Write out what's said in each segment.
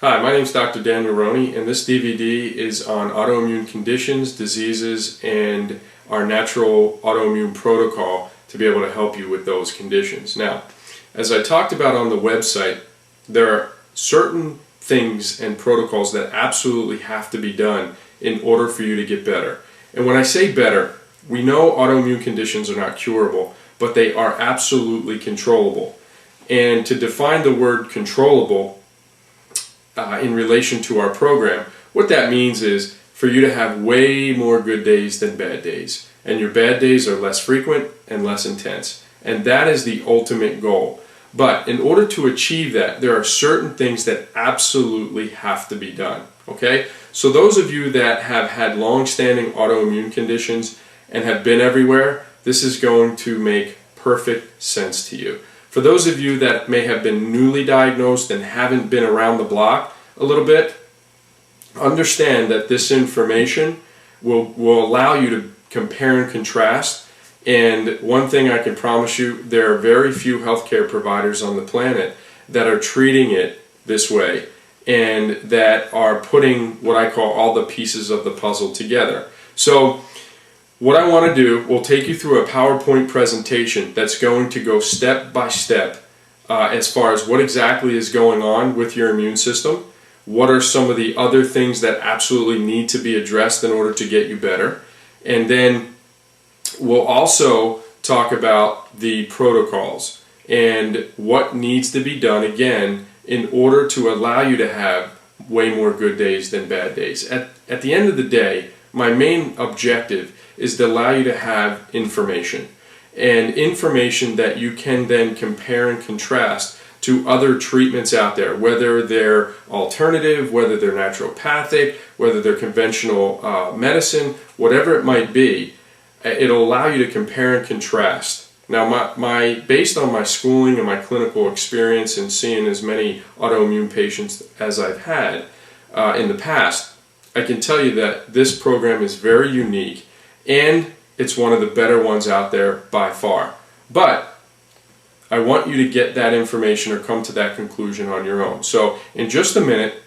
Hi, my name is Dr. Daniel Roney, and this DVD is on autoimmune conditions, diseases, and our natural autoimmune protocol to be able to help you with those conditions. Now, as I talked about on the website, there are certain things and protocols that absolutely have to be done in order for you to get better. And when I say better, we know autoimmune conditions are not curable, but they are absolutely controllable. And to define the word controllable in relation to our program, what that means is for you to have way more good days than bad days. And your bad days are less frequent and less intense. And that is the ultimate goal. But in order to achieve that, there are certain things that absolutely have to be done. Okay? So those of you that have had long-standing autoimmune conditions and have been everywhere, this is going to make perfect sense to you. For those of you that may have been newly diagnosed and haven't been around the block a little bit, understand that this information will allow you to compare and contrast. And one thing I can promise you, there are very few healthcare providers on the planet that are treating it this way and that are putting what I call all the pieces of the puzzle together. So what I want to do, we'll take you through a PowerPoint presentation that's going to go step by step as far as what exactly is going on with your immune system, what are some of the other things that absolutely need to be addressed in order to get you better, and then we'll also talk about the protocols and what needs to be done again in order to allow you to have way more good days than bad days. At the end of the day, my main objective is to allow you to have information, and information that you can then compare and contrast to other treatments out there, whether they're alternative, whether they're naturopathic, whether they're conventional medicine, whatever it might be. It'll allow you to compare and contrast. Now, based on my schooling and my clinical experience and seeing as many autoimmune patients as I've had in the past, I can tell you that this program is very unique and it's one of the better ones out there by far. But I want you to get that information or come to that conclusion on your own. So in just a minute,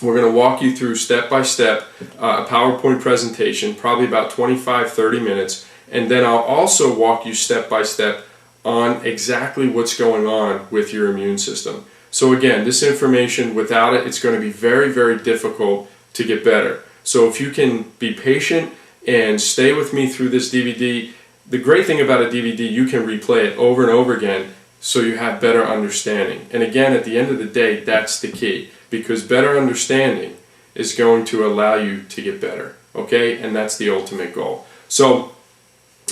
we're going to walk you through step by step a PowerPoint presentation, probably about 25-30 minutes, and then I'll also walk you step by step on exactly what's going on with your immune system. So again, this information, without it, it's going to be very, very difficult to get better. So if you can be patient and stay with me through this DVD, the great thing about a DVD, you can replay it over and over again so you have better understanding. And again, at the end of the day, that's the key, because better understanding is going to allow you to get better, okay? And that's the ultimate goal. So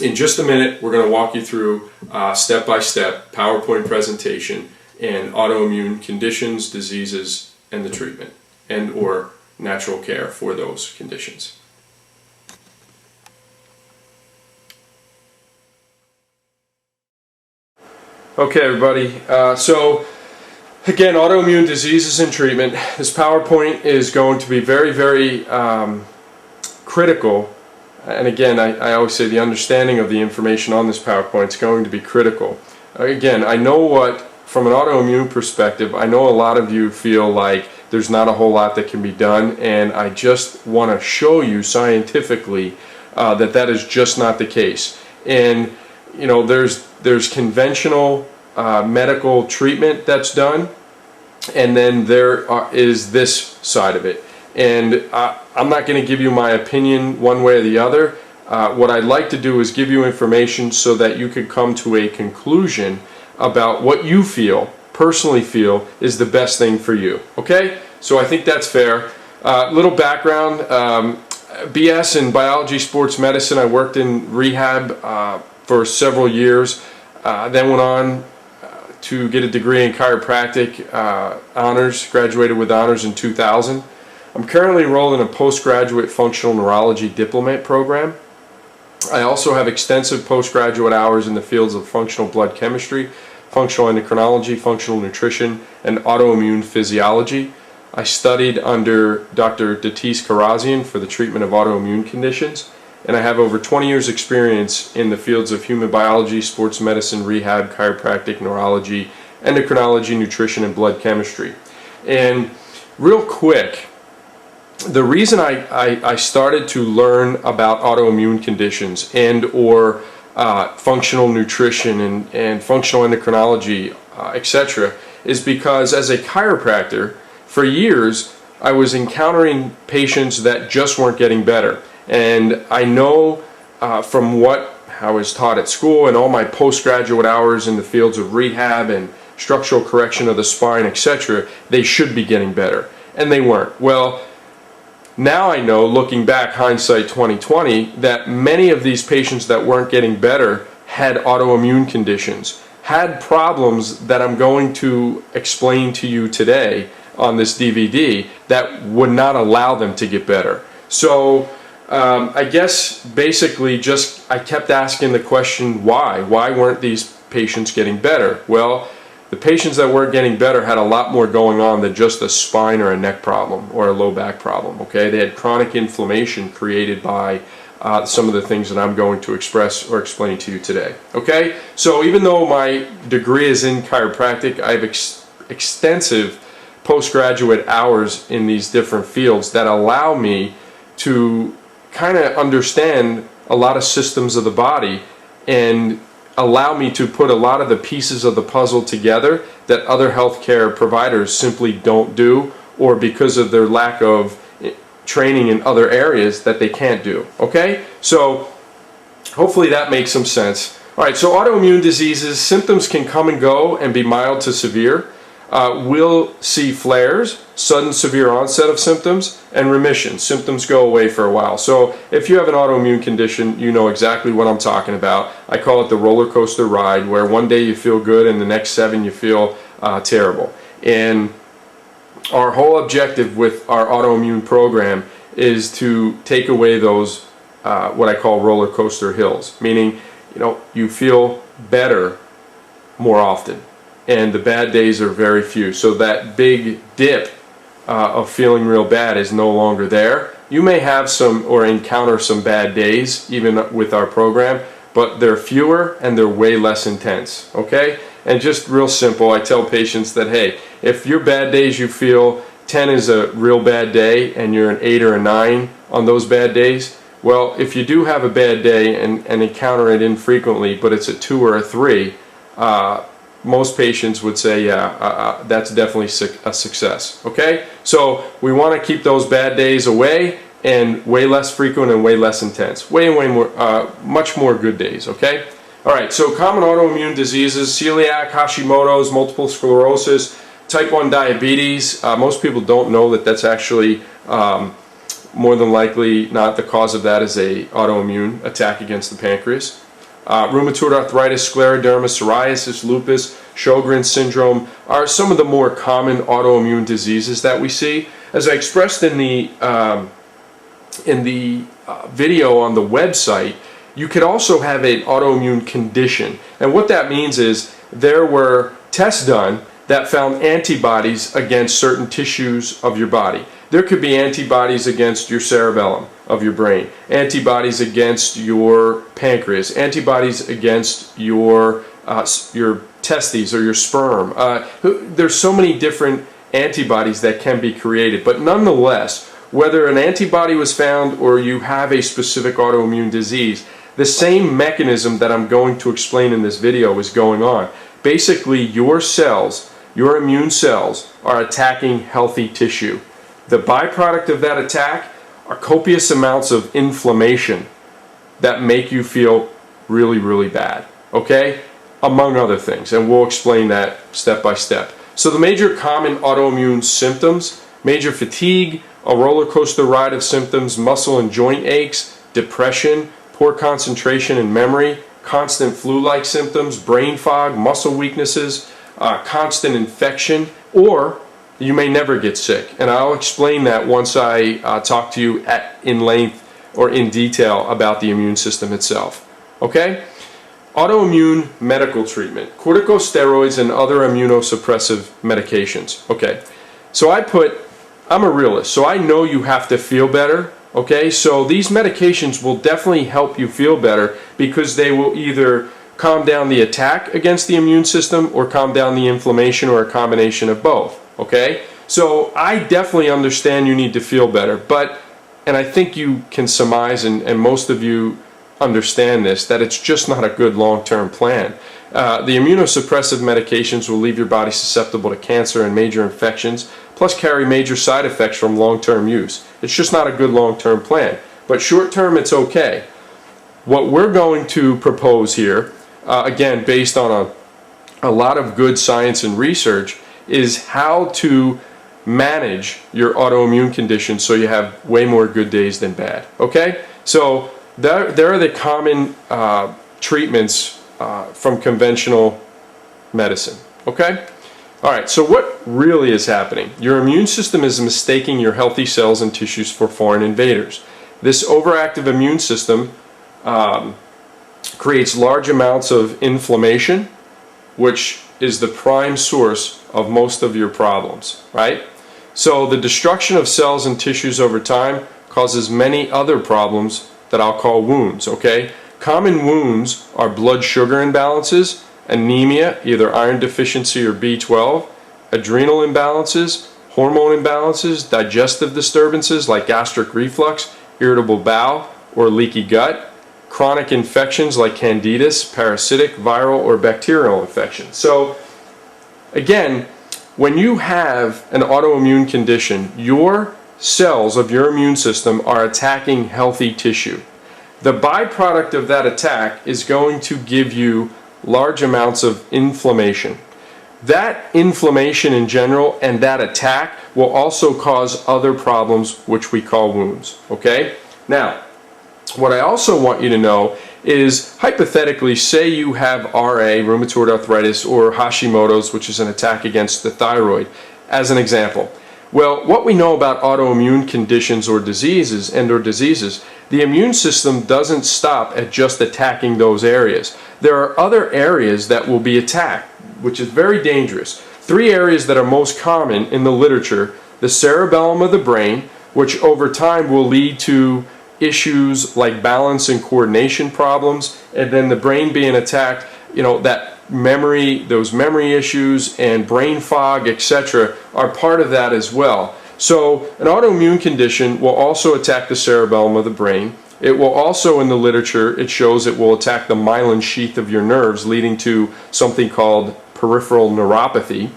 in just a minute, we're going to walk you through step-by-step PowerPoint presentation and autoimmune conditions, diseases, and the treatment and or natural care for those conditions. Okay, everybody, so again, autoimmune diseases and treatment. This PowerPoint is going to be very, very critical. And again, I always say the understanding of the information on this PowerPoint is going to be critical. Again, I know what, from an autoimmune perspective, I know a lot of you feel like there's not a whole lot that can be done, and I just want to show you scientifically that is just not the case. And you know, there's conventional medical treatment that's done, and then there is this side of it. And I'm not going to give you my opinion one way or the other. What I'd like to do is give you information so that you could come to a conclusion about what you personally feel is the best thing for you. Okay? So I think that's fair. Little background, BS in biology, sports medicine. I worked in rehab for several years, then went on to get a degree in chiropractic honors, graduated with honors in 2000. I'm currently enrolled in a postgraduate functional neurology diplomate program. I also have extensive postgraduate hours in the fields of functional blood chemistry, functional endocrinology, functional nutrition, and autoimmune physiology. I studied under Dr. Datis Karazian for the treatment of autoimmune conditions, and I have over 20 years experience in the fields of human biology, sports medicine, rehab, chiropractic, neurology, endocrinology, nutrition, and blood chemistry. And real quick, the reason I started to learn about autoimmune conditions and or functional nutrition and functional endocrinology, etc., is because as a chiropractor, for years I was encountering patients that just weren't getting better. And I know from what I was taught at school and all my postgraduate hours in the fields of rehab and structural correction of the spine, etc., they should be getting better. And they weren't. Well, now I know, looking back, hindsight 2020, that many of these patients that weren't getting better had autoimmune conditions, had problems that I'm going to explain to you today on this DVD that would not allow them to get better. So I guess basically just I kept asking the question, why? Why weren't these patients getting better? Well, the patients that weren't getting better had a lot more going on than just a spine or a neck problem or a low back problem, okay? They had chronic inflammation created by some of the things that I'm going to express or explain to you today, okay? So even though my degree is in chiropractic, I have extensive postgraduate hours in these different fields that allow me to kind of understand a lot of systems of the body and allow me to put a lot of the pieces of the puzzle together that other healthcare providers simply don't do, or because of their lack of training in other areas that they can't do. Okay? So hopefully that makes some sense. All right, so autoimmune diseases, symptoms can come and go and be mild to severe. We'll see flares, sudden severe onset of symptoms, and remission. Symptoms go away for a while. So if you have an autoimmune condition, you know exactly what I'm talking about. I call it the roller coaster ride, where one day you feel good and the next 7 you feel terrible. And our whole objective with our autoimmune program is to take away those what I call roller coaster hills, meaning you feel better more often. And the bad days are very few. So that big dip of feeling real bad is no longer there. You may have some or encounter some bad days even with our program, but they're fewer and they're way less intense, okay? And just real simple, I tell patients that, hey, if your bad days you feel 10 is a real bad day and you're an 8 or a 9 on those bad days, well, if you do have a bad day and encounter it infrequently, but it's a 2 or a 3, most patients would say, yeah, that's definitely a success, okay? So we want to keep those bad days away and way less frequent and way less intense. Way more, much more good days, okay? All right, so common autoimmune diseases: celiac, Hashimoto's, multiple sclerosis, type 1 diabetes. Most people don't know that that's actually more than likely not the cause of that is a autoimmune attack against the pancreas. Rheumatoid arthritis, scleroderma, psoriasis, lupus, Sjogren's syndrome are some of the more common autoimmune diseases that we see. As I expressed in the video on the website, you could also have an autoimmune condition. And what that means is there were tests done that found antibodies against certain tissues of your body. There could be antibodies against your cerebellum of your brain, antibodies against your pancreas, antibodies against your testes or your sperm. There's so many different antibodies that can be created, but nonetheless, whether an antibody was found or you have a specific autoimmune disease, the same mechanism that I'm going to explain in this video is going on. Basically, your cells, your immune cells, are attacking healthy tissue. The byproduct of that attack are copious amounts of inflammation that make you feel really, really bad, okay? Among other things, and we'll explain that step by step. So the major common autoimmune symptoms: major fatigue, a roller coaster ride of symptoms, muscle and joint aches, depression, poor concentration and memory, constant flu-like symptoms, brain fog, muscle weaknesses, constant infection, or you may never get sick. And I'll explain that once I talk to you in length or in detail about the immune system itself. Okay? Autoimmune medical treatment: corticosteroids and other immunosuppressive medications. Okay, so I'm a realist, so I know you have to feel better. Okay, so these medications will definitely help you feel better because they will either calm down the attack against the immune system or calm down the inflammation, or a combination of both. Okay, So I definitely understand you need to feel better, and I think you can surmise, and most of you understand this, that it's just not a good long-term plan. The immunosuppressive medications will leave your body susceptible to cancer and major infections, plus carry major side effects from long-term use. It's just not a good long-term plan. But short-term, it's okay. What we're going to propose here, again, based on a lot of good science and research, is how to manage your autoimmune condition so you have way more good days than bad. Okay? So there are the common treatments from conventional medicine. Okay? Alright, so what really is happening? Your immune system is mistaking your healthy cells and tissues for foreign invaders. This overactive immune system creates large amounts of inflammation, which is the prime source of most of your problems, right? So the destruction of cells and tissues over time causes many other problems that I'll call wounds, okay? Common wounds are blood sugar imbalances, anemia, either iron deficiency or B12, adrenal imbalances, hormone imbalances, digestive disturbances like gastric reflux, irritable bowel, or leaky gut, chronic infections like candidias, parasitic, viral, or bacterial infections. So again, when you have an autoimmune condition, your cells of your immune system are attacking healthy tissue. The byproduct of that attack is going to give you large amounts of inflammation. That inflammation in general and that attack will also cause other problems, which we call wounds. Okay? Now, what I also want you to know is, hypothetically, say you have RA, rheumatoid arthritis, or Hashimoto's, which is an attack against the thyroid, as an example. Well, what we know about autoimmune conditions or diseases, the immune system doesn't stop at just attacking those areas. There are other areas that will be attacked, which is very dangerous. 3 areas that are most common in the literature: the cerebellum of the brain, which over time will lead to issues like balance and coordination problems, and then the brain being attacked, that memory, those memory issues and brain fog, etc., are part of that as well. So an autoimmune condition will also attack the cerebellum of the brain. It will also, in the literature, it shows it will attack the myelin sheath of your nerves, leading to something called peripheral neuropathy.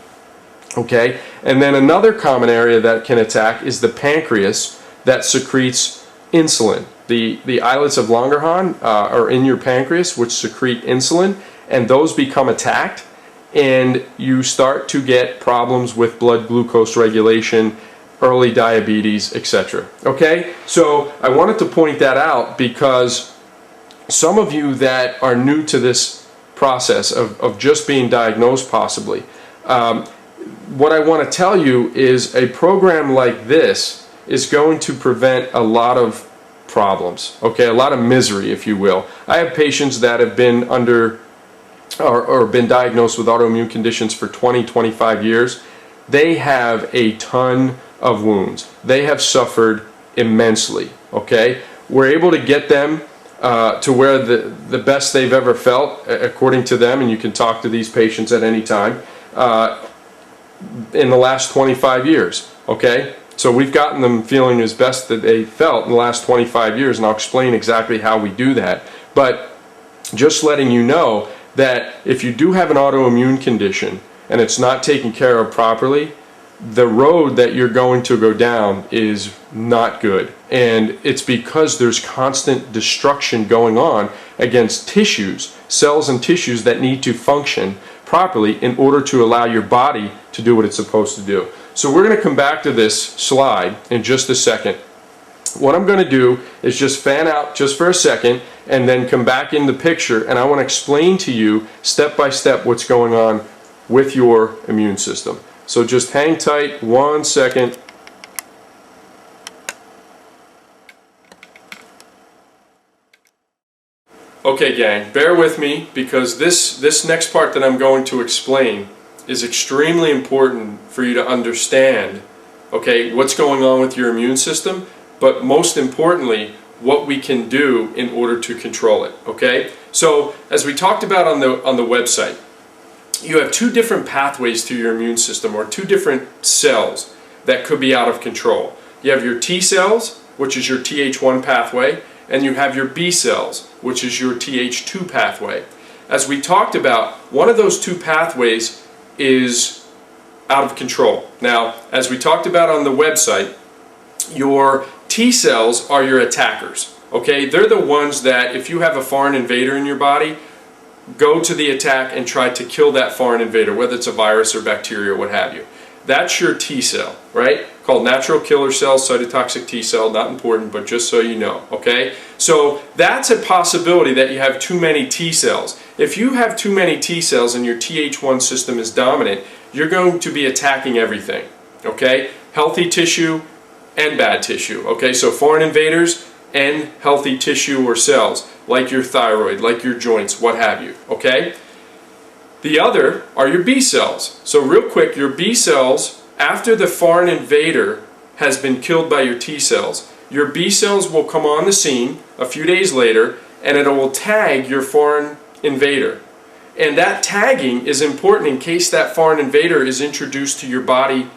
Okay, and then another common area that can attack is the pancreas, that secretes insulin. The islets of Langerhans are in your pancreas, which secrete insulin, and those become attacked, and you start to get problems with blood glucose regulation, early diabetes, etc. Okay, so I wanted to point that out because some of you that are new to this process of just being diagnosed possibly, what I want to tell you is a program like this is going to prevent a lot of problems, okay, a lot of misery, if you will. I have patients that have been under or been diagnosed with autoimmune conditions for 20-25 years. They have a ton of wounds. They have suffered immensely, okay? We're able to get them to where the best they've ever felt, according to them, and you can talk to these patients at any time, in the last 25 years, okay? So we've gotten them feeling as best that they felt in the last 25 years, and I'll explain exactly how we do that. But just letting you know that if you do have an autoimmune condition and it's not taken care of properly, the road that you're going to go down is not good. And it's because there's constant destruction going on against tissues, cells and tissues that need to function properly in order to allow your body to do what it's supposed to do. So we're going to come back to this slide in just a second. What I'm going to do is just fan out just for a second and then come back in the picture, and I want to explain to you step by step what's going on with your immune system. So just hang tight 1 second. Okay, gang, bear with me because this next part that I'm going to explain is extremely important for you to understand, okay, what's going on with your immune system, but most importantly, what we can do in order to control it, okay? So, as we talked about on the website, you have 2 different pathways to your immune system, or 2 different cells. that could be out of control. You have your T cells, which is your Th1 pathway, and you have your B cells, which is your Th2 pathway. As we talked about, one of those two pathways is out of control. Now, as we talked about on the website, your T cells are your attackers. Okay, they're the ones that if you have a foreign invader in your body, go to the attack and try to kill that foreign invader, whether it's a virus or bacteria or what have you. That's your T cell, right? Called natural killer cell, cytotoxic T cell, not important, but just so you know, okay? So that's a possibility that you have too many T cells. If you have too many T cells and your Th1 system is dominant, you're going to be attacking everything, okay? Healthy tissue and bad tissue, okay? So foreign invaders and healthy tissue or cells, like your thyroid, like your joints, what have you, okay? The other are your B cells. So real quick, your B cells, after the foreign invader has been killed by your T cells, your B cells will come on the scene a few days later and it will tag your foreign invader. And that tagging is important in case that foreign invader is introduced to your body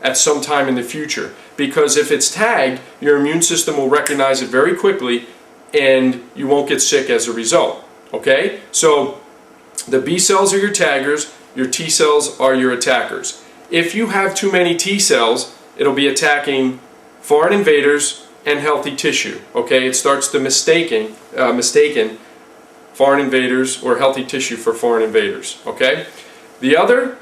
at some time in the future. Because if it's tagged, your immune system will recognize it very quickly and you won't get sick as a result. Okay? So the B cells are your taggers, your T cells are your attackers. If you have too many T cells, it'll be attacking foreign invaders and healthy tissue. Okay? It starts to mistaken foreign invaders or healthy tissue for foreign invaders. Okay? The other,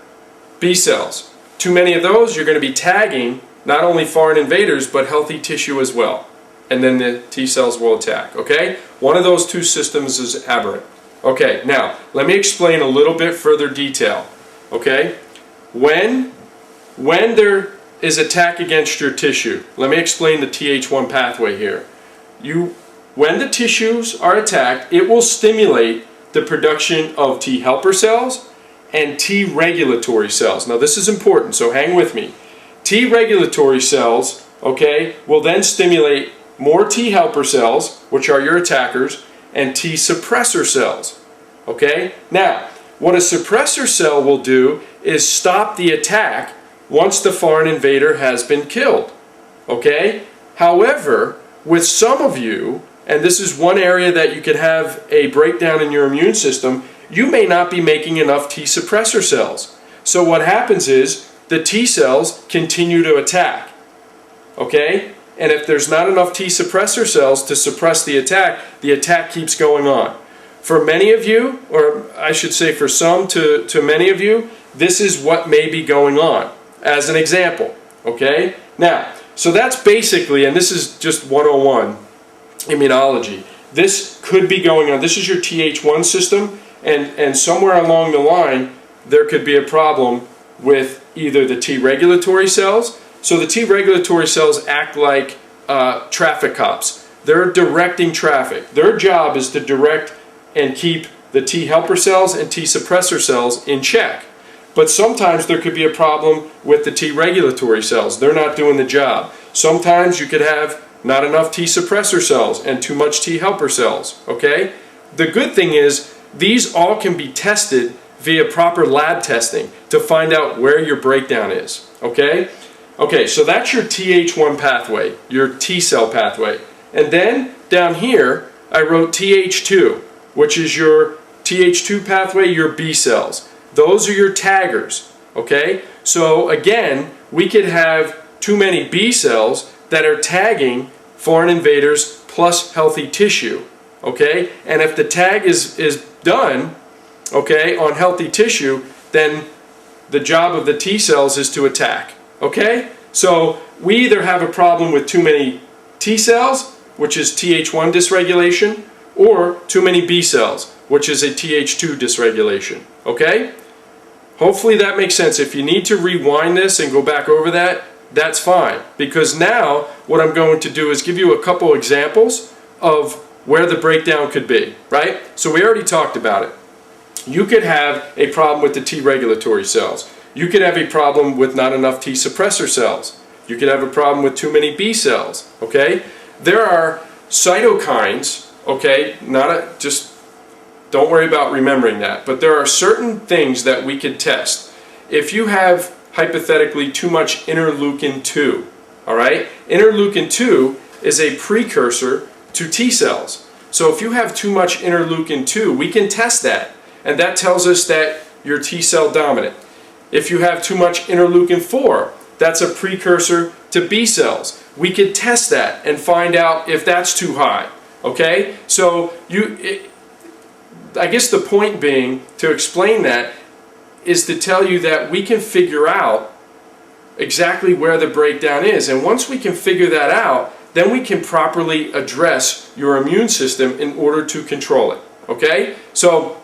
B cells. Too many of those, you're going to be tagging not only foreign invaders, but healthy tissue as well. And then the T cells will attack, okay? One of those two systems is aberrant. Okay, now, let me explain a little bit further detail, okay? When there is attack against your tissue, let me explain the Th1 pathway here. When the tissues are attacked, it will stimulate the production of T helper cells and T regulatory cells. Now, this is important, so hang with me. T regulatory cells, okay, will then stimulate more T helper cells, which are your attackers, and T suppressor cells, okay? Now, what a suppressor cell will do is stop the attack once the foreign invader has been killed, okay? However, with some of you, and this is one area that you could have a breakdown in your immune system, you may not be making enough T suppressor cells. So what happens is, the T cells continue to attack, okay? And if there's not enough T suppressor cells to suppress the attack keeps going on. For many of you, or I should say for some to many of you, this is what may be going on, as an example, okay? Now, so that's basically, and this is just 101 immunology, this could be going on. This is your Th1 system, and somewhere along the line, there could be a problem with either the T regulatory cells. So the T regulatory cells act like traffic cops. They're directing traffic. Their job is to direct and keep the T helper cells and T suppressor cells in check. But sometimes there could be a problem with the T regulatory cells. They're not doing the job. Sometimes you could have not enough T suppressor cells and too much T helper cells. Okay? The good thing is these all can be tested via proper lab testing to find out where your breakdown is, okay? Okay, so that's your Th1 pathway, your T cell pathway. And then down here, I wrote Th2, which is your Th2 pathway, your B cells. Those are your taggers, okay? So again, we could have too many B cells that are tagging foreign invaders plus healthy tissue, okay? And if the tag is done, okay, on healthy tissue, then the job of the T cells is to attack, okay? So we either have a problem with too many T cells, which is Th1 dysregulation, or too many B cells, which is a Th2 dysregulation, okay? Hopefully that makes sense. If you need to rewind this and go back over that, that's fine. Because now what I'm going to do is give you a couple examples of where the breakdown could be, right? So we already talked about it. You could have a problem with the T regulatory cells. You could have a problem with not enough T suppressor cells. You could have a problem with too many B cells, okay? There are cytokines, okay? Just don't worry about remembering that. But there are certain things that we could test. If you have hypothetically too much interleukin-2. All right? Interleukin-2 is a precursor to T cells. So if you have too much interleukin-2, we can test that, and that tells us that you're T cell dominant. If you have too much interleukin-4, that's a precursor to B cells. We can test that and find out if that's too high. Okay? So I guess the point being to explain that is to tell you that we can figure out exactly where the breakdown is, and once we can figure that out, then we can properly address your immune system in order to control it. Okay? So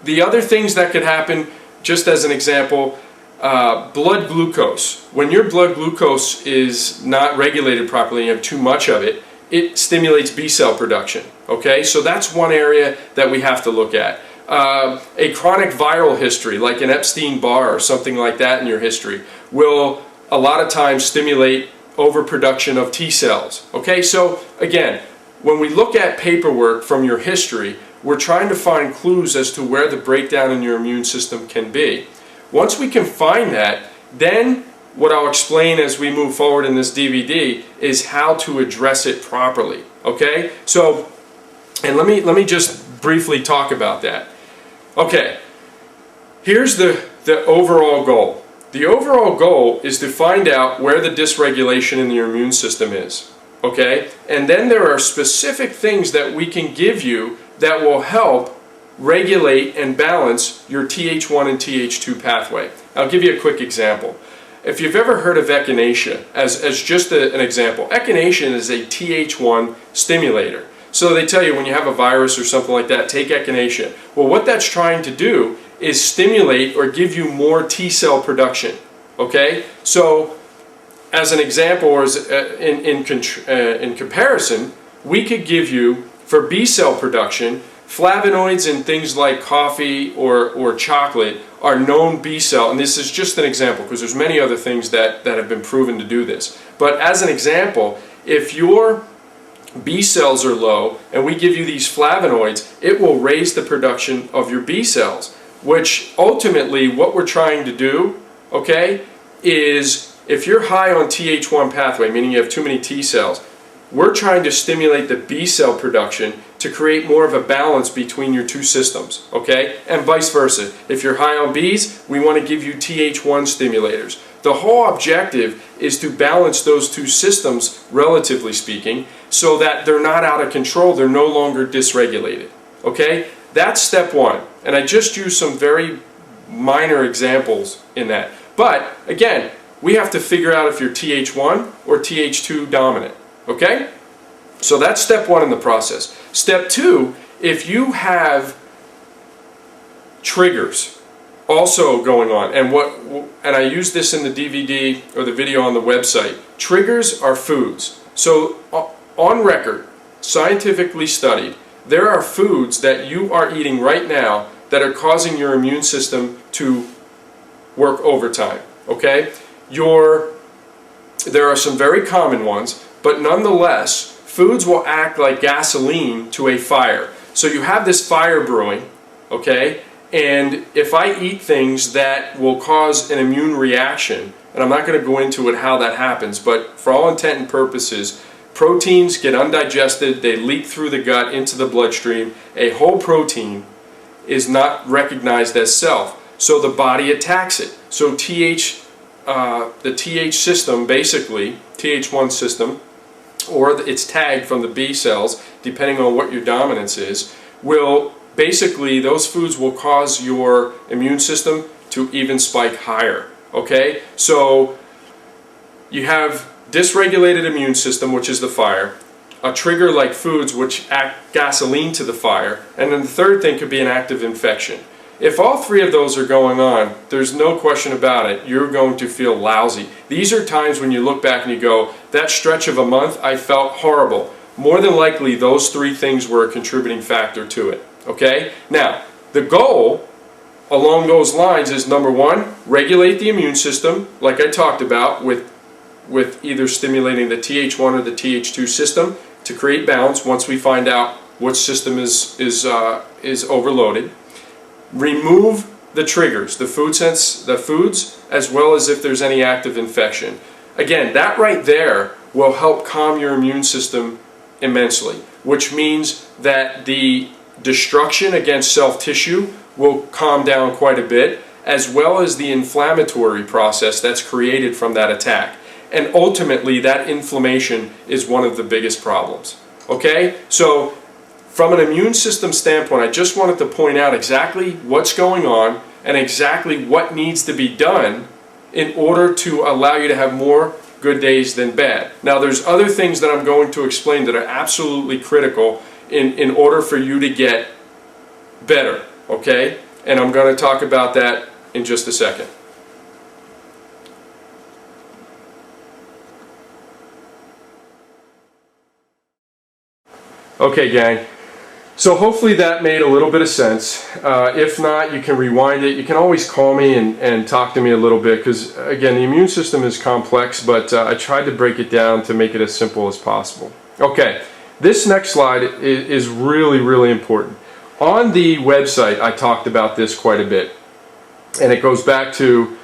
the other things that could happen, just as an example, blood glucose. When your blood glucose is not regulated properly and you have too much of it, it stimulates B cell production. Okay? So that's one area that we have to look at. A chronic viral history, like an Epstein-Barr or something like that in your history, will a lot of times stimulate overproduction of T cells. Okay, so again, when we look at paperwork from your history, we're trying to find clues as to where the breakdown in your immune system can be. Once we can find that, then what I'll explain as we move forward in this DVD is how to address it properly. Okay, so, and let me just briefly talk about that. Okay, here's the overall goal. The overall goal is to find out where the dysregulation in your immune system is. Okay? And then there are specific things that we can give you that will help regulate and balance your Th1 and Th2 pathway. I'll give you a quick example. If you've ever heard of echinacea, as just an example, echinacea is a Th1 stimulator. So they tell you when you have a virus or something like that, take echinacea. Well, what that's trying to do is stimulate or give you more T cell production. Okay? So, as an example, or as, in comparison, we could give you, for B cell production, flavonoids in things like coffee or chocolate are known B cell, and this is just an example because there's many other things that have been proven to do this. But as an example, if your B cells are low and we give you these flavonoids, it will raise the production of your B cells, which ultimately what we're trying to do, okay, is if you're high on Th1 pathway, meaning you have too many T cells, we're trying to stimulate the B cell production to create more of a balance between your two systems, okay? And vice versa. If you're high on Bs, we want to give you Th1 stimulators. The whole objective is to balance those two systems, relatively speaking, so that they're not out of control, they're no longer dysregulated, okay? That's step one. And I just used some very minor examples in that. But, again, we have to figure out if you're Th1 or Th2 dominant, okay? So that's step one in the process. Step two, if you have triggers also going on, and I use this in the DVD or the video on the website, triggers are foods. So on record, scientifically studied, there are foods that you are eating right now that are causing your immune system to work overtime, okay? There are some very common ones, but nonetheless, foods will act like gasoline to a fire. So you have this fire brewing, okay? And if I eat things that will cause an immune reaction, and I'm not going to go into it how that happens, but for all intent and purposes, proteins get undigested, they leak through the gut into the bloodstream. A whole protein is not recognized as self, so the body attacks it. So the TH system, basically, Th1 system, or it's tagged from the B cells, depending on what your dominance is, will basically, those foods will cause your immune system to even spike higher, okay? So you have dysregulated immune system, which is the fire, a trigger like foods, which act gasoline to the fire, and then the third thing could be an active infection. If all three of those are going on, there's no question about it, you're going to feel lousy. These are times when you look back and you go, that stretch of a month, I felt horrible. More than likely, those three things were a contributing factor to it. Okay? Now, the goal along those lines is, number one, regulate the immune system, like I talked about, with either stimulating the Th1 or the Th2 system to create balance once we find out which system is overloaded. Remove the triggers, the foods, as well as if there's any active infection. Again, that right there will help calm your immune system immensely, which means that the destruction against self-tissue will calm down quite a bit, as well as the inflammatory process that's created from that attack. And ultimately, that inflammation is one of the biggest problems. Okay? So, from an immune system standpoint, I just wanted to point out exactly what's going on and exactly what needs to be done in order to allow you to have more good days than bad. Now, there's other things that I'm going to explain that are absolutely critical in order for you to get better, okay? And I'm going to talk about that in just a second. Okay, gang. So hopefully that made a little bit of sense. If not, you can rewind it. You can always call me and talk to me a little bit, because again, the immune system is complex, but I tried to break it down to make it as simple as possible. Okay, this next slide is really, really important. On the website, I talked about this quite a bit, and it goes back to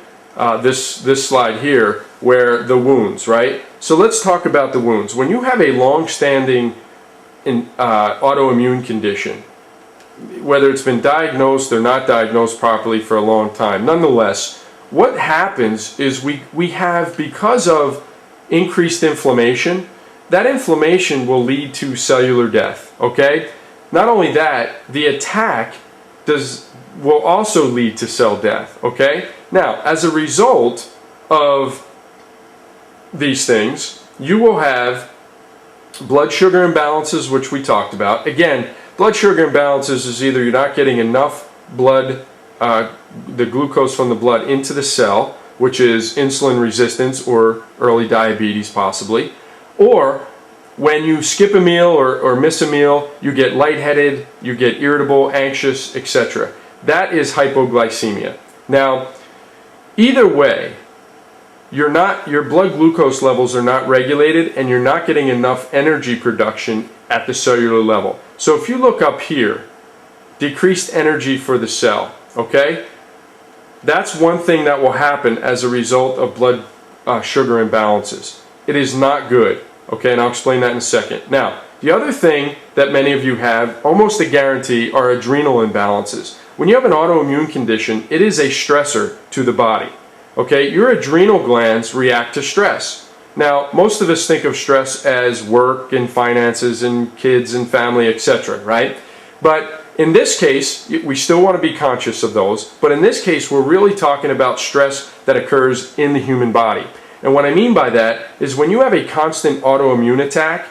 this slide here, where the wounds, right? So let's talk about the wounds. When you have a long-standing autoimmune condition, whether it's been diagnosed or not diagnosed properly for a long time, nonetheless, what happens is we have, because of increased inflammation, that inflammation will lead to cellular death, okay? Not only that, the attack will also lead to cell death, okay? Now, as a result of these things, you will have blood sugar imbalances, which we talked about. Again, blood sugar imbalances is either you're not getting enough blood, the glucose from the blood into the cell, which is insulin resistance or early diabetes possibly, or when you skip a meal or miss a meal, you get lightheaded, you get irritable, anxious, etc. That is hypoglycemia. Now, either way, your blood glucose levels are not regulated, and you're not getting enough energy production at the cellular level. So if you look up here, decreased energy for the cell, okay? That's one thing that will happen as a result of blood sugar imbalances. It is not good, okay? And I'll explain that in a second. Now, the other thing that many of you have, almost a guarantee, are adrenal imbalances. When you have an autoimmune condition, it is a stressor to the body. Okay, your adrenal glands react to stress. Now, most of us think of stress as work and finances and kids and family, etc., right? But in this case, we still want to be conscious of those. But in this case, we're really talking about stress that occurs in the human body. And what I mean by that is when you have a constant autoimmune attack,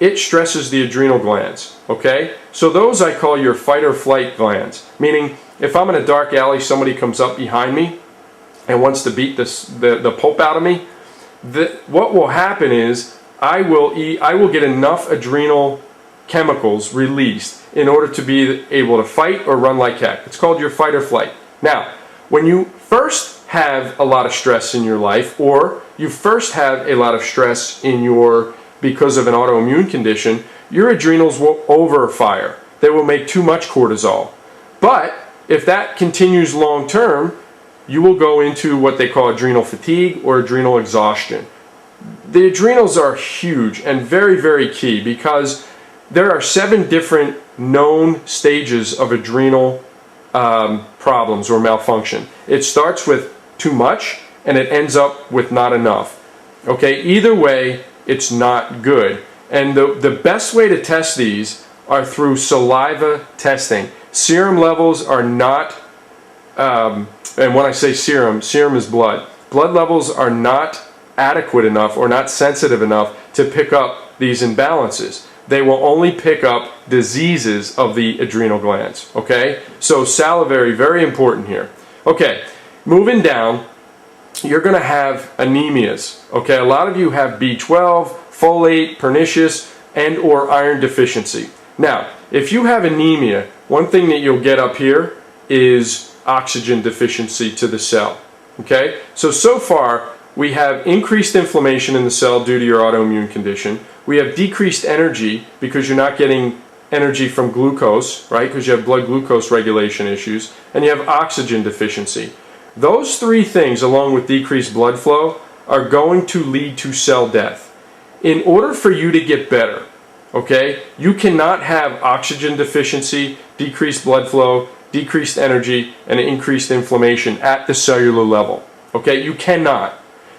it stresses the adrenal glands, okay? So those I call your fight or flight glands, meaning if I'm in a dark alley, somebody comes up behind me and wants to beat the pulp out of me, what will happen is I will get enough adrenal chemicals released in order to be able to fight or run like heck. It's called your fight or flight. Now, when you first have a lot of stress in your life, or you first have a lot of stress because of an autoimmune condition, your adrenals will overfire. They will make too much cortisol. But if that continues long term, you will go into what they call adrenal fatigue or adrenal exhaustion. The adrenals are huge and very, very key, because there are 7 different known stages of adrenal problems or malfunction. It starts with too much and it ends up with not enough. Okay, either way, it's not good. And the best way to test these are through saliva testing. Serum levels are not and when I say serum is blood. Blood levels are not adequate enough or not sensitive enough to pick up these imbalances. They will only pick up diseases of the adrenal glands, okay? So salivary, very important here. Okay, moving down, you're going to have anemias, okay? A lot of you have B12, folate, pernicious, and or iron deficiency. Now, if you have anemia, one thing that you'll get up here is oxygen deficiency to the cell, okay? So far, we have increased inflammation in the cell due to your autoimmune condition. We have decreased energy because you're not getting energy from glucose, right? Because you have blood glucose regulation issues, and you have oxygen deficiency. Those three things, along with decreased blood flow, are going to lead to cell death. In order for you to get better, okay, you cannot have oxygen deficiency, decreased blood flow, decreased energy, and increased inflammation at the cellular level. Okay, you cannot.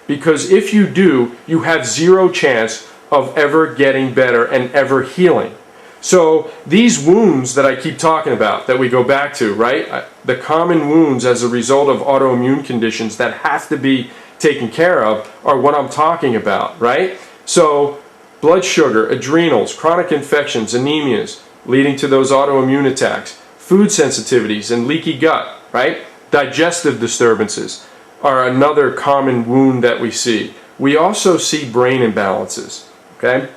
Because if you do, you have zero chance of ever getting better and ever healing. So these wounds that I keep talking about, that we go back to, right? The common wounds as a result of autoimmune conditions that have to be taken care of are what I'm talking about, right? So blood sugar, adrenals, chronic infections, anemias leading to those autoimmune attacks, food sensitivities and leaky gut, right? Digestive disturbances are another common wound that we see. We also see brain imbalances, okay?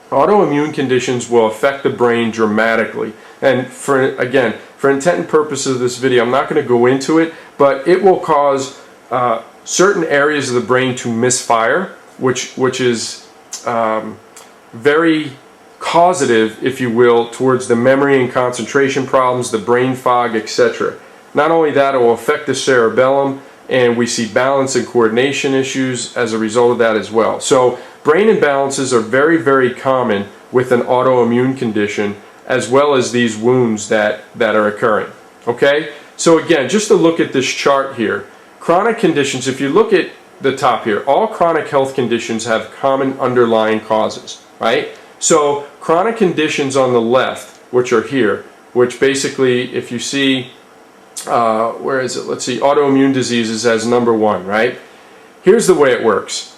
Autoimmune conditions will affect the brain dramatically. And for intent and purposes of this video, I'm not going to go into it, but it will cause certain areas of the brain to misfire, which is very causative, if you will, towards the memory and concentration problems, the brain fog, etc. Not only that, it will affect the cerebellum, and we see balance and coordination issues as a result of that as well. So brain imbalances are very, very common with an autoimmune condition, as well as these wounds that are occurring. Okay? So again, just to look at this chart here, chronic conditions, if you look at the top here, all chronic health conditions have common underlying causes, right? So chronic conditions on the left, which are here, which basically, if you see, where is it? Let's see, autoimmune diseases as number one, right? Here's the way it works.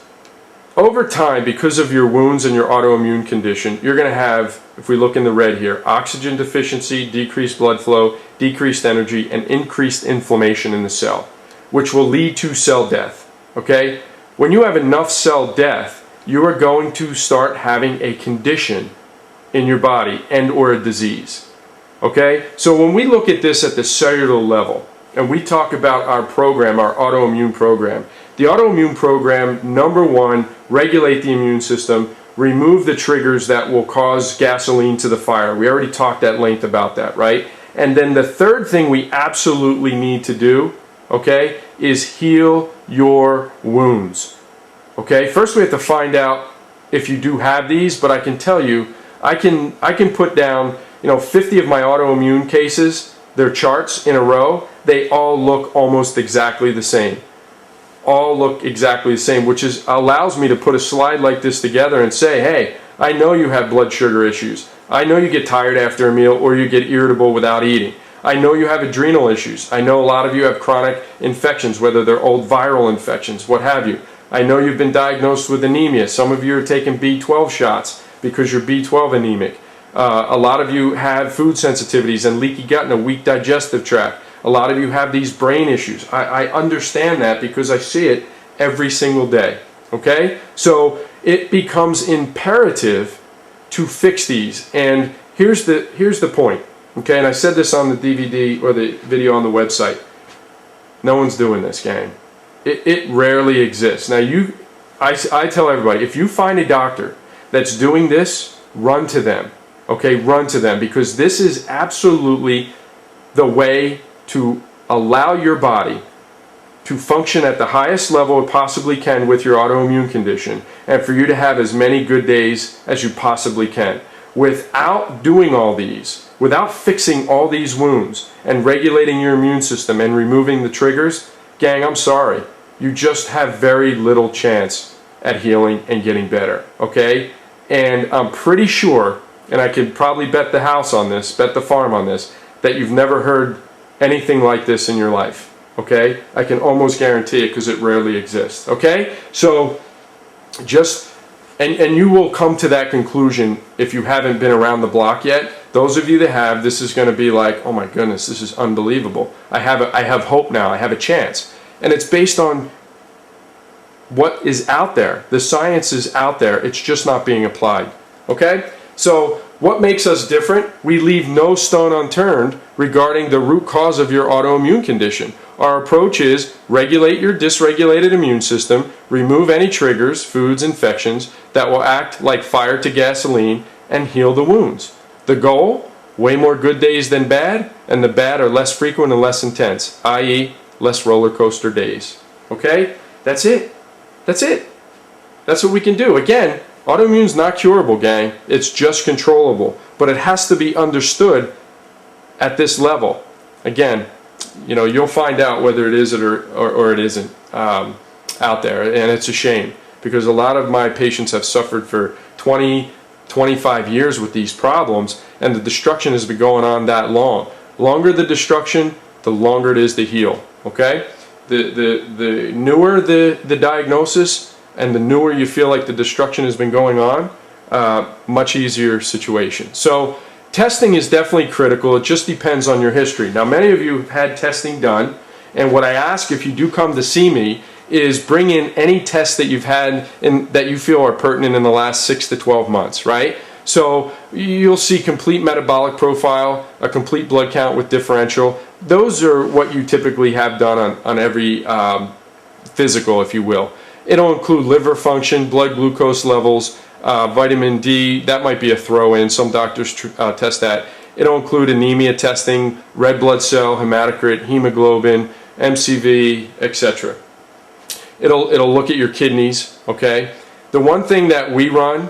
Over time, because of your wounds and your autoimmune condition, you're going to have, if we look in the red here, oxygen deficiency, decreased blood flow, decreased energy, and increased inflammation in the cell, which will lead to cell death, okay? When you have enough cell death, you are going to start having a condition in your body and or a disease. Okay, so when we look at this at the cellular level, and we talk about our program, our autoimmune program, the autoimmune program, number one, regulate the immune system, remove the triggers that will cause gasoline to the fire. We already talked at length about that, right? And then the third thing we absolutely need to do, okay, is heal your wounds. Okay, first we have to find out if you do have these, but I can tell you, I can put down 50 of my autoimmune cases, their charts in a row, they all look almost exactly the same. All look exactly the same, which allows me to put a slide like this together and say, hey, I know you have blood sugar issues. I know you get tired after a meal or you get irritable without eating. I know you have adrenal issues. I know a lot of you have chronic infections, whether they're old viral infections, what have you. I know you've been diagnosed with anemia. Some of you are taking B12 shots because you're B12 anemic. A lot of you have food sensitivities and leaky gut and a weak digestive tract. A lot of you have these brain issues. I understand that because I see it every single day. Okay? So it becomes imperative to fix these. And here's the point. Okay? And I said this on the DVD or the video on the website. No one's doing this, gang. It rarely exists. Now I tell everybody, if you find a doctor that's doing this, run to them. Okay, run to them, because this is absolutely the way to allow your body to function at the highest level it possibly can with your autoimmune condition, and for you to have as many good days as you possibly can. Without doing all these, without fixing all these wounds and regulating your immune system and removing the triggers, gang, I'm sorry, you just have very little chance at healing and getting better, okay? And I'm pretty sure, and I could probably bet the house on this, bet the farm on this, that you've never heard anything like this in your life, okay? I can almost guarantee it because it rarely exists, okay? So just, and you will come to that conclusion if you haven't been around the block yet. Those of you that have, this is going to be like, oh my goodness, this is unbelievable. I have hope now, I have a chance. And it's based on what is out there. The science is out there, it's just not being applied, okay? So what makes us different? We leave no stone unturned regarding the root cause of your autoimmune condition. Our approach is regulate your dysregulated immune system, remove any triggers, foods, infections that will act like fire to gasoline, and heal the wounds. The goal, way more good days than bad, and the bad are less frequent and less intense, i.e. less roller coaster days. Okay? That's it. That's it. That's what we can do. Again, autoimmune is not curable, gang. It's just controllable. But it has to be understood at this level. Again, you know, you'll find out whether it is or it isn't out there. And it's a shame, because a lot of my patients have suffered for 20, 25 years with these problems, and the destruction has been going on that long. Longer the destruction, the longer it is to heal. Okay? The newer the diagnosis, and the newer you feel like the destruction has been going on, much easier situation. So testing is definitely critical. It just depends on your history. Now, many of you have had testing done, and what I ask if you do come to see me is bring in any tests that you've had that you feel are pertinent in the last 6 to 12 months, right? So you'll see complete metabolic profile, a complete blood count with differential. Those are what you typically have done on every physical, if you will. It'll include liver function, blood glucose levels, vitamin D. That might be a throw-in. Some doctors test that. It'll include anemia testing, red blood cell, hematocrit, hemoglobin, MCV, etc. It'll look at your kidneys, okay? The one thing that we run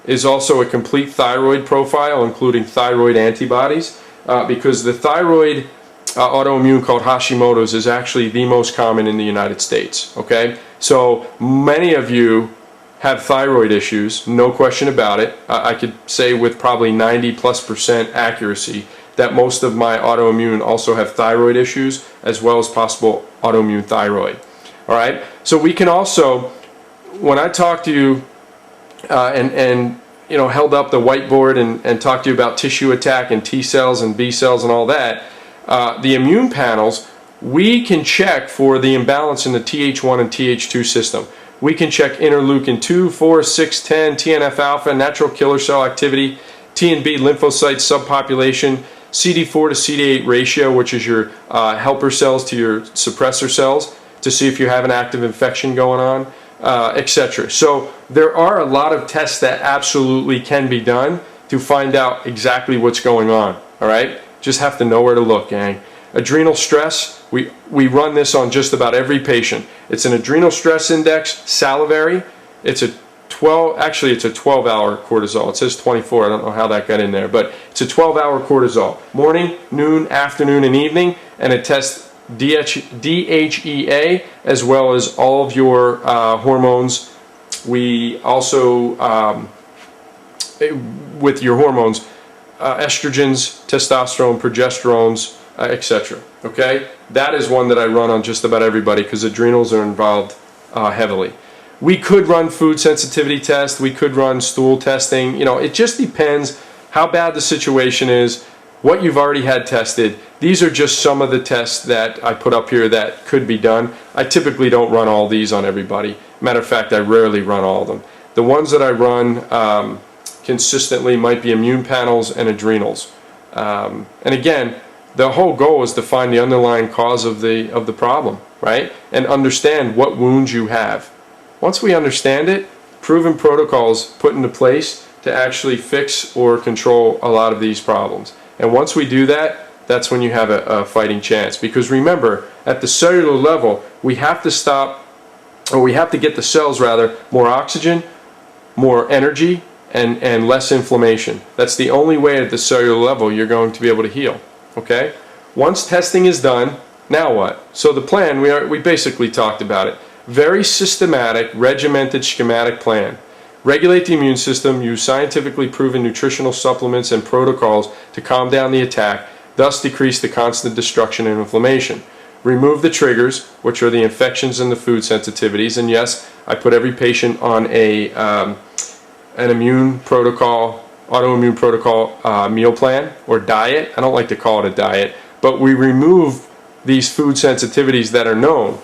is also a complete thyroid profile, including thyroid antibodies, because the thyroid autoimmune called Hashimoto's is actually the most common in the United States, okay? So many of you have thyroid issues, no question about it. I could say with probably 90+% accuracy that most of my autoimmune also have thyroid issues, as well as possible autoimmune thyroid. All right, so we can also, when I talk to you and you know, held up the whiteboard and talked to you about tissue attack and T cells and B cells and all that, the immune panels, we can check for the imbalance in the Th1 and Th2 system. We can check interleukin 2, 4, 6, 10, TNF alpha, natural killer cell activity, T and B lymphocyte subpopulation, CD4 to CD8 ratio, which is your helper cells to your suppressor cells, to see if you have an active infection going on, etc. So there are a lot of tests that absolutely can be done to find out exactly what's going on. All right, just have to know where to look, gang. Adrenal stress, we run this on just about every patient. It's an adrenal stress index, salivary. It's a 12-hour cortisol. It says 24. I don't know how that got in there, but it's a 12-hour cortisol. Morning, noon, afternoon, and evening, and it tests DHEA as well as all of your hormones. We also, with your hormones, estrogens, testosterone, progesterones, etc. Okay, that is one that I run on just about everybody because adrenals are involved heavily. We could run food sensitivity tests. We could run stool testing. You know, it just depends how bad the situation is, what you've already had tested. These are just some of the tests that I put up here that could be done. I typically don't run all these on everybody. Matter of fact, I rarely run all of them. The ones that I run consistently might be immune panels and adrenals. And again, the whole goal is to find the underlying cause of the problem, right? And understand what wounds you have. Once we understand it, proven protocols put into place to actually fix or control a lot of these problems. And once we do that, that's when you have a fighting chance. Because remember, at the cellular level, we have to stop, or we have to get the cells rather, more oxygen, more energy, and less inflammation. That's the only way at the cellular level you're going to be able to heal. Okay? Once testing is done, now what? So the plan, we basically talked about it. Very systematic, regimented, schematic plan. Regulate the immune system, use scientifically proven nutritional supplements and protocols to calm down the attack, thus decrease the constant destruction and inflammation. Remove the triggers, which are the infections and the food sensitivities. And yes, I put every patient on an immune protocol, autoimmune protocol meal plan or diet. I don't like to call it a diet, but we remove these food sensitivities that are known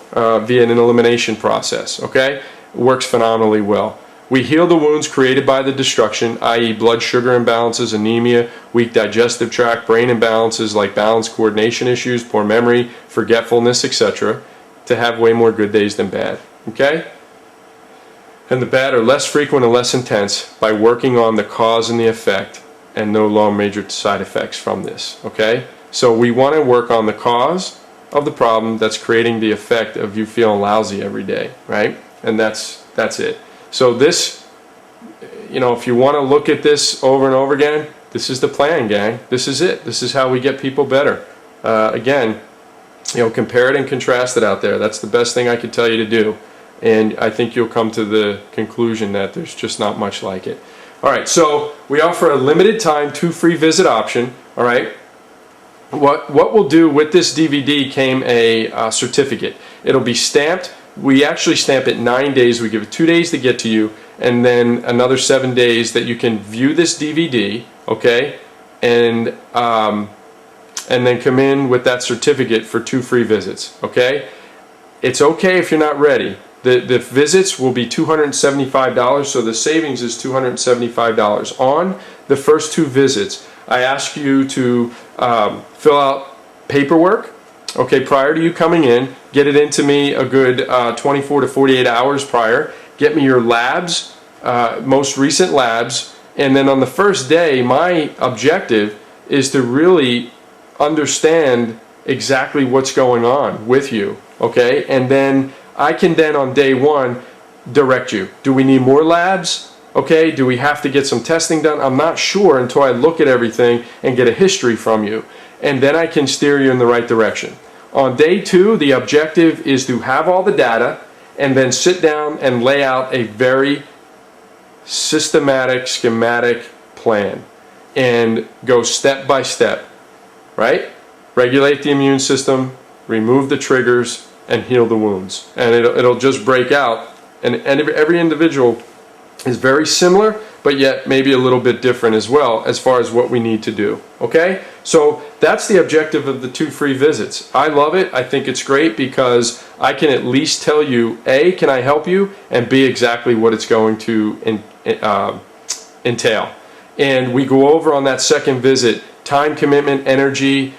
via an elimination process. Okay? It works phenomenally well. We heal the wounds created by the destruction, i.e. blood sugar imbalances, anemia, weak digestive tract, brain imbalances like balance coordination issues, poor memory, forgetfulness, etc. to have way more good days than bad. Okay? And the bad are less frequent and less intense by working on the cause and the effect and no long major side effects from this. Okay, so we want to work on the cause of the problem that's creating the effect of you feeling lousy every day, right? And that's it. So this, if you want to look at this over and over again, this is the plan, gang. This is it. This is how we get people better. Again, compare it and contrast it out there. That's the best thing I could tell you to do. And I think you'll come to the conclusion that there's just not much like it. All right, so we offer a limited time 2 free visit option. All right. What we'll do with this DVD came a certificate. It'll be stamped. We actually stamp it 9 days. We give it 2 days to get to you, and then another 7 days that you can view this DVD. Okay, and then come in with that certificate for 2 free visits. Okay, it's okay if you're not ready. The visits will be $275, so the savings is $275 on the first 2 visits. I ask you to fill out paperwork, okay, prior to you coming in. Get it into me a good 24 to 48 hours prior. Get me your labs, most recent labs, and then on the first day, my objective is to really understand exactly what's going on with you, okay? And then I can then on day 1 direct you. Do we need more labs? Okay, do we have to get some testing done? I'm not sure until I look at everything and get a history from you. And then I can steer you in the right direction. On day 2, the objective is to have all the data and then sit down and lay out a very systematic, schematic plan and go step by step, right? Regulate the immune system, remove the triggers, and heal the wounds. And it'll just break out. And every individual is very similar, but yet maybe a little bit different as well as far as what we need to do. Okay? So that's the objective of the 2 free visits. I love it. I think it's great because I can at least tell you, A, can I help you? And B, exactly what it's going to entail. And we go over on that second visit, time commitment, energy,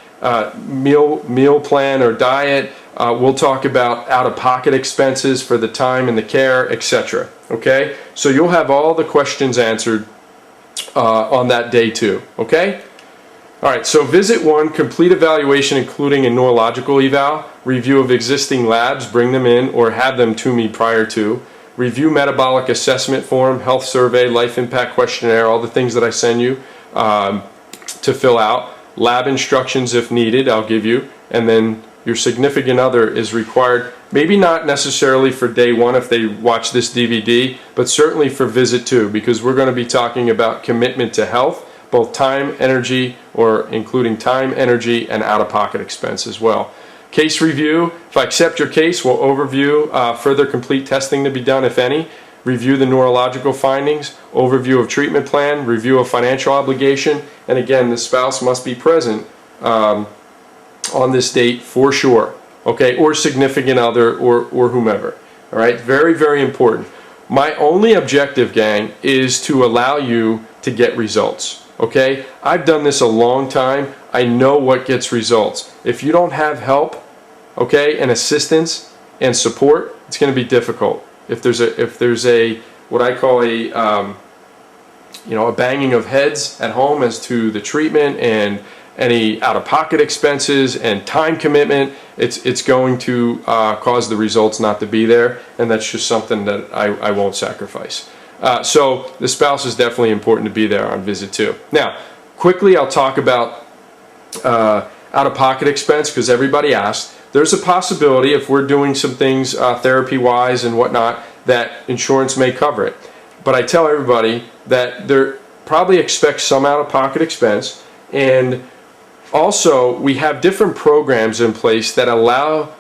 meal plan or diet. We'll talk about out-of-pocket expenses for the time and the care, etc. Okay? So you'll have all the questions answered on that day 2. Okay? All right, so visit 1, complete evaluation including a neurological eval, review of existing labs, bring them in or have them to me prior to, review metabolic assessment form, health survey, life impact questionnaire, all the things that I send you to fill out, lab instructions if needed, I'll give you, and then your significant other is required, maybe not necessarily for day 1 if they watch this DVD, but certainly for visit 2, because we're going to be talking about commitment to health, both time, energy, or including time, energy, and out-of-pocket expense as well. Case review, if I accept your case, we'll overview further complete testing to be done, if any, review the neurological findings, overview of treatment plan, review of financial obligation, and again, the spouse must be present on this date for sure, okay, or significant other or whomever. All right, very, very important. My only objective, gang, is to allow you to get results, okay? I've done this a long time. I know what gets results. If you don't have help, okay, and assistance and support, it's going to be difficult. If there's a what I call a banging of heads at home as to the treatment and any out-of-pocket expenses and time commitment, it's going to cause the results not to be there, and that's just something that I won't sacrifice. So the spouse is definitely important to be there on visit 2. Now, quickly I'll talk about out-of-pocket expense because everybody asked. There's a possibility if we're doing some things therapy-wise and whatnot that insurance may cover it. But I tell everybody that they're probably expect some out-of-pocket expense, and also we have different programs in place that allow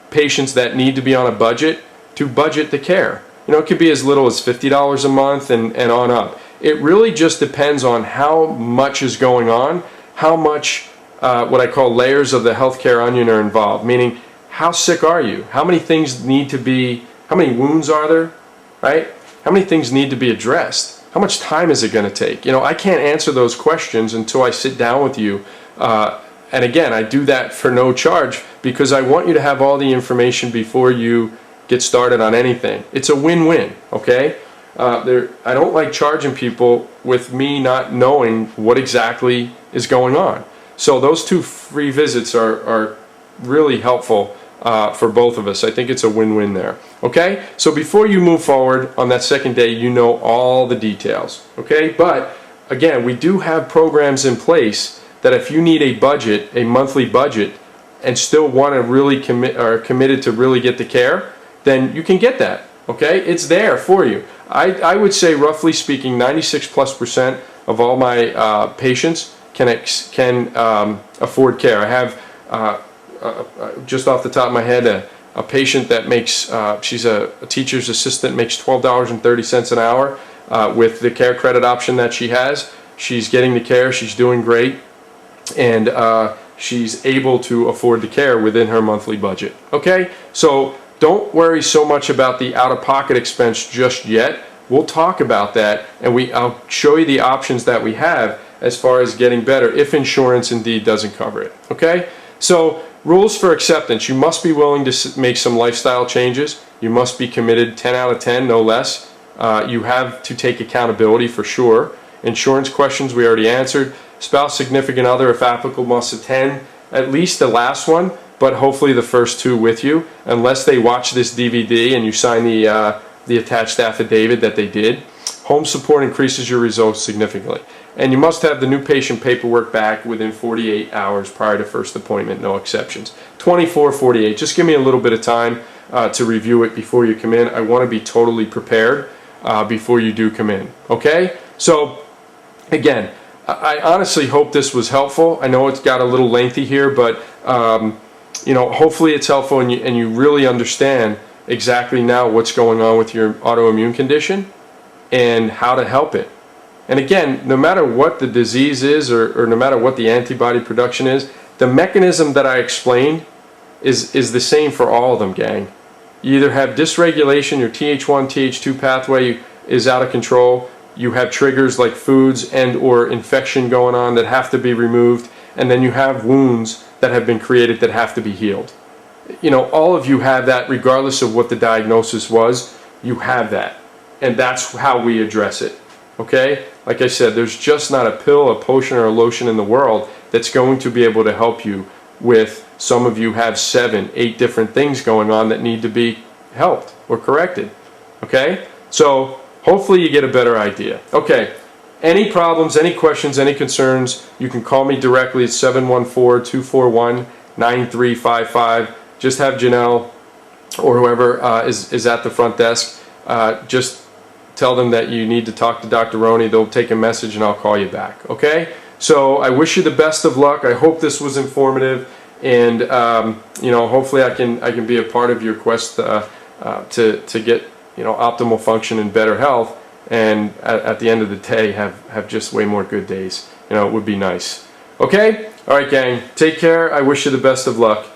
patients that need to be on a budget to budget the care. It could be as little as $50 a month and on up. It really just depends on how much is going on, how much what I call layers of the healthcare onion are involved, meaning how sick are you? How many things need to be, how many wounds are there, right? How many things need to be addressed? How much time is it going to take? I can't answer those questions until I sit down with you. And again, I do that for no charge because I want you to have all the information before you get started on anything. It's a win-win, okay? I don't like charging people with me not knowing what exactly is going on. So those 2 free visits are really helpful for both of us. I think it's a win-win there. Okay, so before you move forward on that second day, you know all the details. Okay, but again, we do have programs in place that if you need a budget, a monthly budget, and still want to really committed to really get the care, then you can get that. Okay, it's there for you. I would say, roughly speaking, 96+% of all my patients can afford care. I have just off the top of my head a patient that makes she's a teacher's assistant, makes $12.30 an hour with the care credit option that she has. She's getting the care, she's doing great, and she's able to afford the care within her monthly budget. Okay, so don't worry so much about the out-of-pocket expense just yet. We'll talk about that, and I'll show you the options that we have as far as getting better if insurance indeed doesn't cover it. Okay, so rules for acceptance: you must be willing to make some lifestyle changes. You must be committed, 10 out of 10, no less. You have to take accountability for sure. Insurance questions we already answered. Spouse, significant other, if applicable, must attend at least the last one, but hopefully the first 2 with you, unless they watch this DVD and you sign the attached affidavit that they did. Home support increases your results significantly. And you must have the new patient paperwork back within 48 hours prior to first appointment, no exceptions. 24, 48, just give me a little bit of time to review it before you come in. I want to be totally prepared before you do come in. Okay? So, again, I honestly hope this was helpful. I know it's got a little lengthy here, but you know, hopefully it's helpful and you really understand exactly now what's going on with your autoimmune condition and how to help it. And again, no matter what the disease is or no matter what the antibody production is, the mechanism that I explained is the same for all of them, gang. You either have dysregulation, your Th1, Th2 pathway is out of control, you have triggers like foods and or infection going on that have to be removed, and then you have wounds that have been created that have to be healed. You know, all of you have that regardless of what the diagnosis was. You have that, and that's how we address it. Okay, like I said, there's just not a pill, a potion, or a lotion in the world that's going to be able to help you with. Some of you have 7, 8 different things going on that need to be helped or corrected. Okay, so hopefully you get a better idea. Okay, any problems, any questions, any concerns, you can call me directly at 714-241-9355. Just have Janelle or whoever is at the front desk, just tell them that you need to talk to Dr. Roney. They'll take a message and I'll call you back. Okay? So I wish you the best of luck. I hope this was informative, and you know, hopefully I can be a part of your quest to get, you know, optimal function and better health, and at the end of the day have just way more good days. You know, it would be nice. Okay? All right, gang. Take care. I wish you the best of luck.